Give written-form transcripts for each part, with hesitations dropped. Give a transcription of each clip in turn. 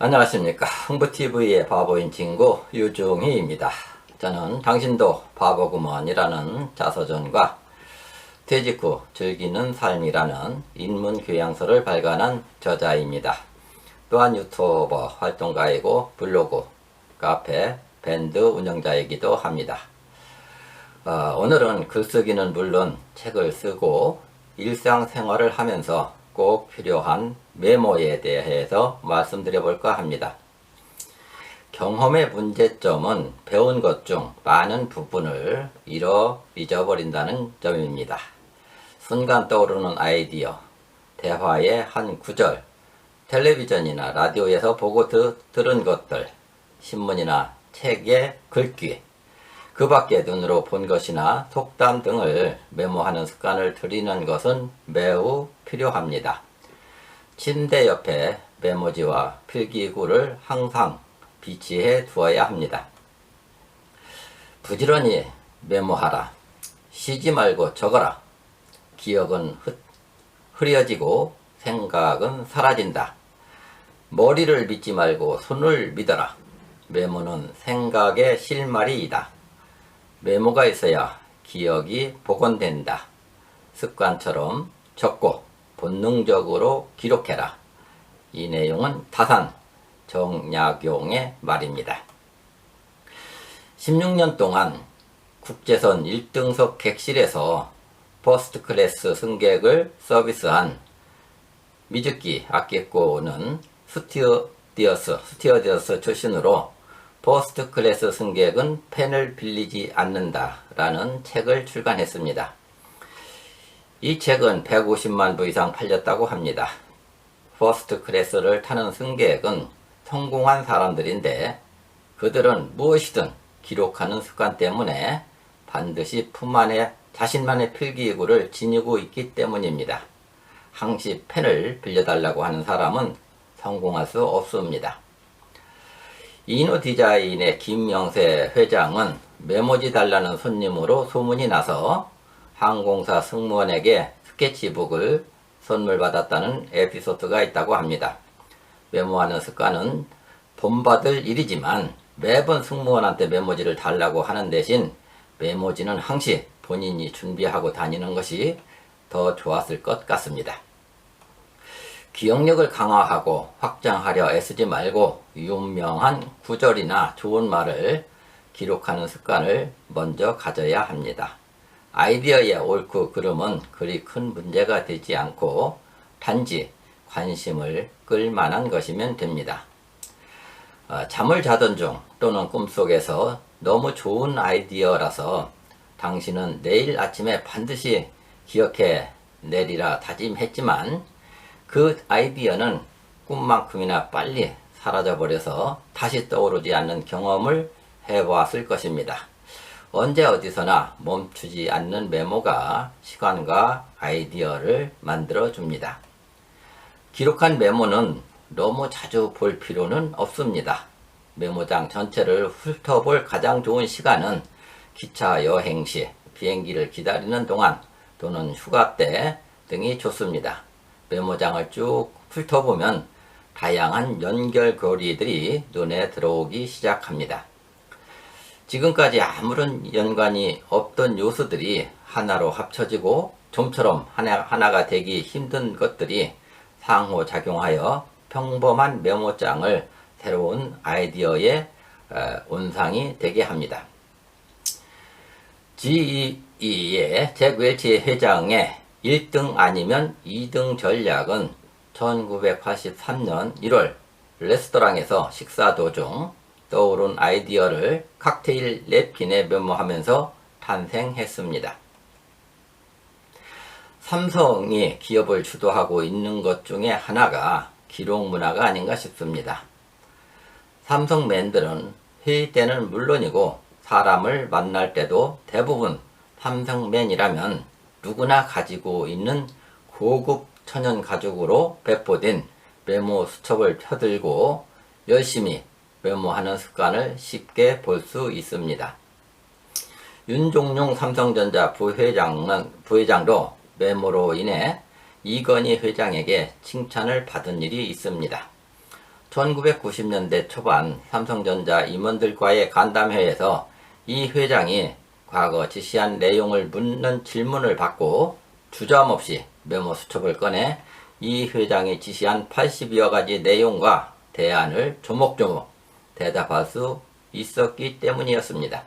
안녕하십니까. 흥부TV의 바보인 친구 유중희입니다. 저는 당신도 바보구먼이라는 자서전과 퇴직 후 즐기는 삶이라는 인문교양서를 발간한 저자입니다. 또한 유튜버 활동가이고 블로그, 카페, 밴드 운영자이기도 합니다. 오늘은 글쓰기는 물론 책을 쓰고 일상생활을 하면서 꼭 필요한 메모에 대해서 말씀드려 볼까 합니다. 경험의 문제점은 배운 것 중 많은 부분을 잊어버린다는 점입니다. 순간 떠오르는 아이디어, 대화의 한 구절, 텔레비전이나 라디오에서 보고 들은 것들, 신문이나 책의 글귀, 그 밖에 눈으로 본 것이나 속담 등을 메모하는 습관을 들이는 것은 매우 필요합니다. 침대 옆에 메모지와 필기구를 항상 비치해 두어야 합니다. 부지런히 메모하라. 쉬지 말고 적어라. 기억은 흐려지고 생각은 사라진다. 머리를 믿지 말고 손을 믿어라. 메모는 생각의 실마리이다. 메모가 있어야 기억이 복원된다. 습관처럼 적고 본능적으로 기록해라. 이 내용은 타산 정약용의 말입니다. 16년 동안 국제선 1등석 객실에서 퍼스트 클래스 승객을 서비스한 미즈키 아키코는 스튜어디스 출신으로 퍼스트 클래스 승객은 펜을 빌리지 않는다 라는 책을 출간했습니다. 이 책은 150만 부 이상 팔렸다고 합니다. 퍼스트 클래스를 타는 승객은 성공한 사람들인데 그들은 무엇이든 기록하는 습관 때문에 반드시 품 안에 자신만의 필기구를 지니고 있기 때문입니다. 항시 펜을 빌려달라고 하는 사람은 성공할 수 없습니다. 이노 디자인의 김영세 회장은 메모지 달라는 손님으로 소문이 나서 항공사 승무원에게 스케치북을 선물 받았다는 에피소드가 있다고 합니다. 메모하는 습관은 본받을 일이지만 매번 승무원한테 메모지를 달라고 하는 대신 메모지는 항시 본인이 준비하고 다니는 것이 더 좋았을 것 같습니다. 기억력을 강화하고 확장하려 애쓰지 말고 유명한 구절이나 좋은 말을 기록하는 습관을 먼저 가져야 합니다. 아이디어의 옳고 그름은 그리 큰 문제가 되지 않고 단지 관심을 끌 만한 것이면 됩니다. 잠을 자던 중 또는 꿈속에서 너무 좋은 아이디어라서 당신은 내일 아침에 반드시 기억해 내리라 다짐했지만 그 아이디어는 꿈만큼이나 빨리 사라져버려서 다시 떠오르지 않는 경험을 해보았을 것입니다. 언제 어디서나 멈추지 않는 메모가 시간과 아이디어를 만들어줍니다. 기록한 메모는 너무 자주 볼 필요는 없습니다. 메모장 전체를 훑어볼 가장 좋은 시간은 기차 여행 시, 비행기를 기다리는 동안 또는 휴가 때 등이 좋습니다. 메모장을 쭉 훑어보면 다양한 연결고리들이 눈에 들어오기 시작합니다. 지금까지 아무런 연관이 없던 요소들이 하나로 합쳐지고 좀처럼 하나가 되기 힘든 것들이 상호작용하여 평범한 메모장을 새로운 아이디어의 온상이 되게 합니다. GE의 잭 웰치 회장의 1등 아니면 2등 전략은 1983년 1월 레스토랑에서 식사 도중 떠오른 아이디어를 칵테일 냅킨에 메모하면서 탄생했습니다. 삼성이 기업을 주도하고 있는 것 중에 하나가 기록 문화가 아닌가 싶습니다. 삼성맨들은 회의 때는 물론이고 사람을 만날 때도 대부분 삼성맨이라면 누구나 가지고 있는 고급 천연 가죽으로 배포된 메모 수첩을 펴들고 열심히 메모하는 습관을 쉽게 볼 수 있습니다. 윤종룡 삼성전자 부회장도 메모로 인해 이건희 회장에게 칭찬을 받은 일이 있습니다. 1990년대 초반 삼성전자 임원들과의 간담회에서 이 회장이 과거 지시한 내용을 묻는 질문을 받고 주저함없이 메모 수첩을 꺼내 이 회장이 지시한 80여 가지 내용과 대안을 조목조목 대답할 수 있었기 때문이었습니다.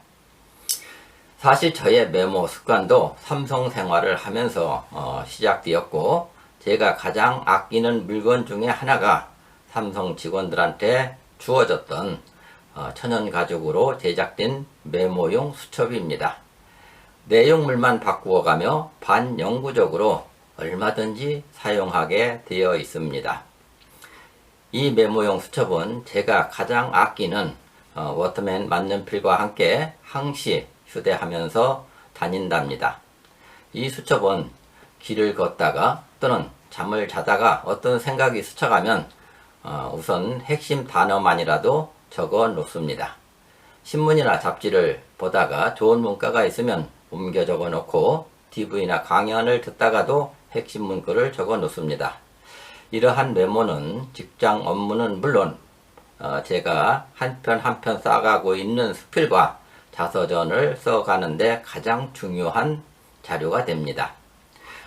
사실 저의 메모 습관도 삼성 생활을 하면서 시작되었고, 제가 가장 아끼는 물건 중에 하나가 삼성 직원들한테 주어졌던 천연가죽으로 제작된 메모용 수첩입니다. 내용물만 바꾸어가며 반영구적으로 얼마든지 사용하게 되어 있습니다. 이 메모용 수첩은 제가 가장 아끼는 워터맨 만년필과 함께 항시 휴대하면서 다닌답니다. 이 수첩은 길을 걷다가 또는 잠을 자다가 어떤 생각이 스쳐가면 우선 핵심 단어만이라도 적어 놓습니다. 신문이나 잡지를 보다가 좋은 문구가 있으면 옮겨 적어 놓고 TV나 강연을 듣다가도 핵심 문구를 적어 놓습니다. 이러한 메모는 직장 업무는 물론 제가 한 편 한 편 쌓아가고 있는 스필과 자서전을 써가는데 가장 중요한 자료가 됩니다.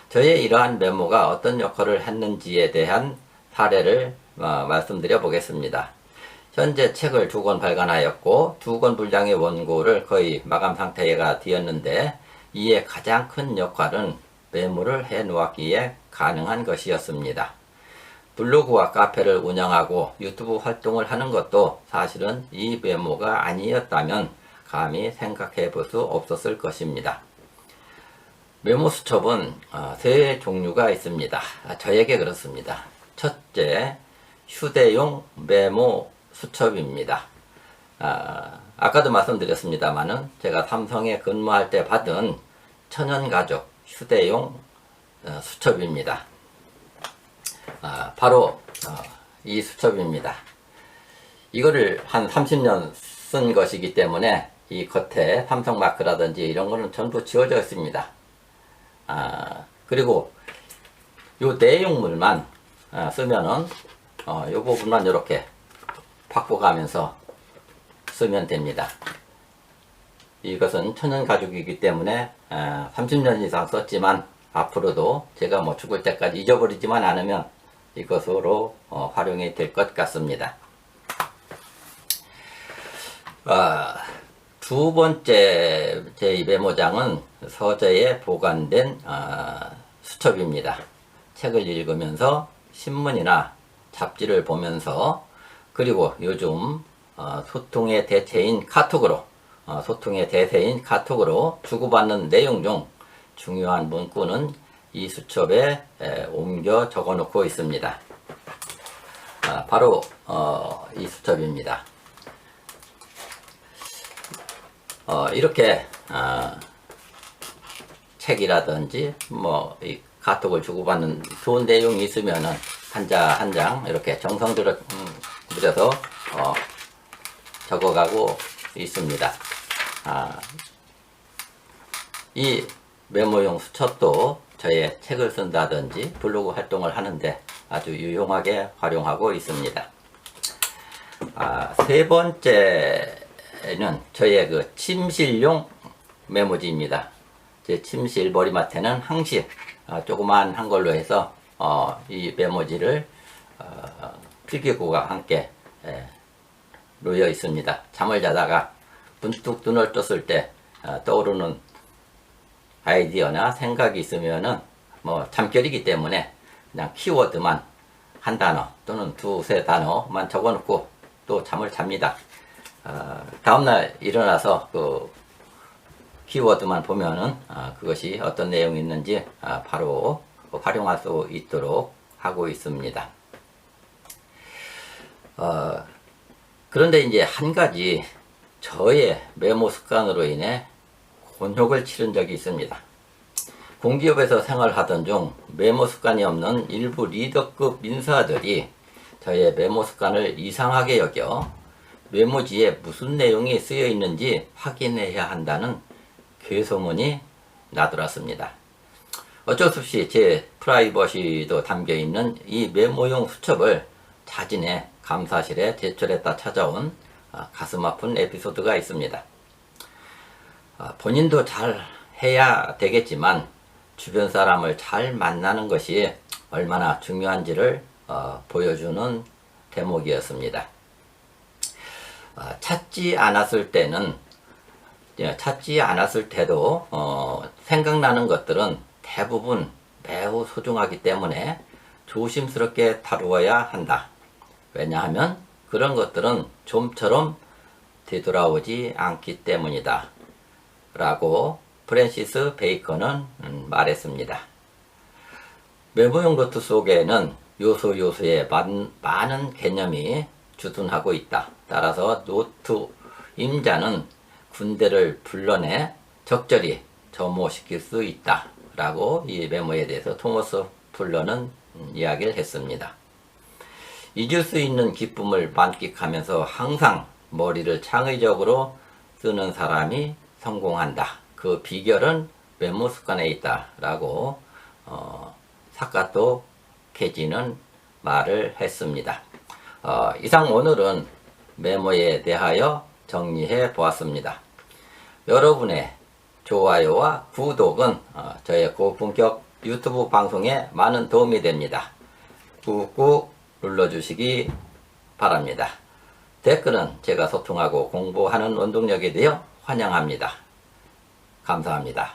저의 이러한 메모가 어떤 역할을 했는지에 대한 사례를 말씀드려 보겠습니다. 현재 책을 2권 발간하였고 2권 분량의 원고를 거의 마감 상태가 되었는데, 이에 가장 큰 역할은 메모를 해 놓았기에 가능한 것이었습니다. 블로그와 카페를 운영하고 유튜브 활동을 하는 것도 사실은 이 메모가 아니었다면 감히 생각해 볼 수 없었을 것입니다. 메모 수첩은 세 종류가 있습니다. 저에게 그렇습니다. 첫째, 휴대용 메모 수첩입니다. 아까도 말씀드렸습니다만은 제가 삼성에 근무할 때 받은 천연가죽 휴대용 수첩입니다. 바로 이 수첩입니다. 이거를 한 30년 쓴 것이기 때문에 이 겉에 삼성 마크라든지 이런 거는 전부 지워져 있습니다. 그리고 요 내용물만 쓰면은 요 부분만 이렇게 바꿔가면서 쓰면 됩니다. 이것은 천연가죽이기 때문에 30년 이상 썼지만 앞으로도 제가 뭐 죽을 때까지 잊어버리지만 않으면 이것으로 활용이 될 것 같습니다. 두 번째 제 메모장은 서재에 보관된 수첩입니다. 책을 읽으면서 신문이나 잡지를 보면서, 그리고 요즘 소통의 대체인 카톡으로 주고받는 내용 중 중요한 문구는 이 수첩에 옮겨 적어 놓고 있습니다. 바로 이 수첩입니다. 이렇게 책이라든지 뭐 이 카톡을 주고받는 좋은 내용이 있으면은 한 장 이렇게 정성 들여서 적어가고 있습니다. 이 메모용 수첩도 저의 책을 쓴다든지 블로그 활동을 하는데 아주 유용하게 활용하고 있습니다. 세 번째는 저의 그 침실용 메모지입니다. 제 침실 머리맡에는 항시 조그만 한 걸로 해서 이 메모지를 필기구와 함께 놓여 있습니다. 잠을 자다가 문득 눈을 떴을 때 떠오르는 아이디어나 생각이 있으면은 뭐 잠결이기 때문에 그냥 키워드만 한 단어 또는 두세 단어만 적어 놓고 또 잠을 잡니다. 다음날 일어나서 그 키워드만 보면은 그것이 어떤 내용이 있는지 바로 활용할 수 있도록 하고 있습니다. 그런데 이제 한 가지 저의 메모 습관으로 인해 곤욕을 치른 적이 있습니다. 공기업에서 생활하던 중 메모 습관이 없는 일부 리더급 인사들이 저의 메모 습관을 이상하게 여겨 메모지에 무슨 내용이 쓰여 있는지 확인해야 한다는 괴소문이 나돌았습니다. 어쩔 수 없이 제 프라이버시도 담겨있는 이 메모용 수첩을 자진해 감사실에 제출했다 찾아온 가슴 아픈 에피소드가 있습니다. 본인도 잘 해야 되겠지만 주변 사람을 잘 만나는 것이 얼마나 중요한지를 보여주는 대목이었습니다. 찾지 않았을 때도 생각나는 것들은 대부분 매우 소중하기 때문에 조심스럽게 다루어야 한다. 왜냐하면 그런 것들은 좀처럼 되돌아오지 않기 때문이다. 라고 프랜시스 베이컨은 말했습니다. 메모용 노트 속에는 요소에 많은 개념이 주둔하고 있다. 따라서 노트 임자는 군대를 불러내 적절히 점호시킬 수 있다. 라고 이 메모에 대해서 토머스 풀러는 이야기를 했습니다. 잊을 수 있는 기쁨을 만끽하면서 항상 머리를 창의적으로 쓰는 사람이 성공한다. 그 비결은 메모 습관에 있다. 라고 사카토 케지는 말을 했습니다. 이상 오늘은 메모에 대하여 정리해 보았습니다. 여러분의 좋아요와 구독은 저의 고품격 유튜브 방송에 많은 도움이 됩니다. 꾹꾹 눌러주시기 바랍니다. 댓글은 제가 소통하고 공부하는 원동력이 되어 환영합니다. 감사합니다.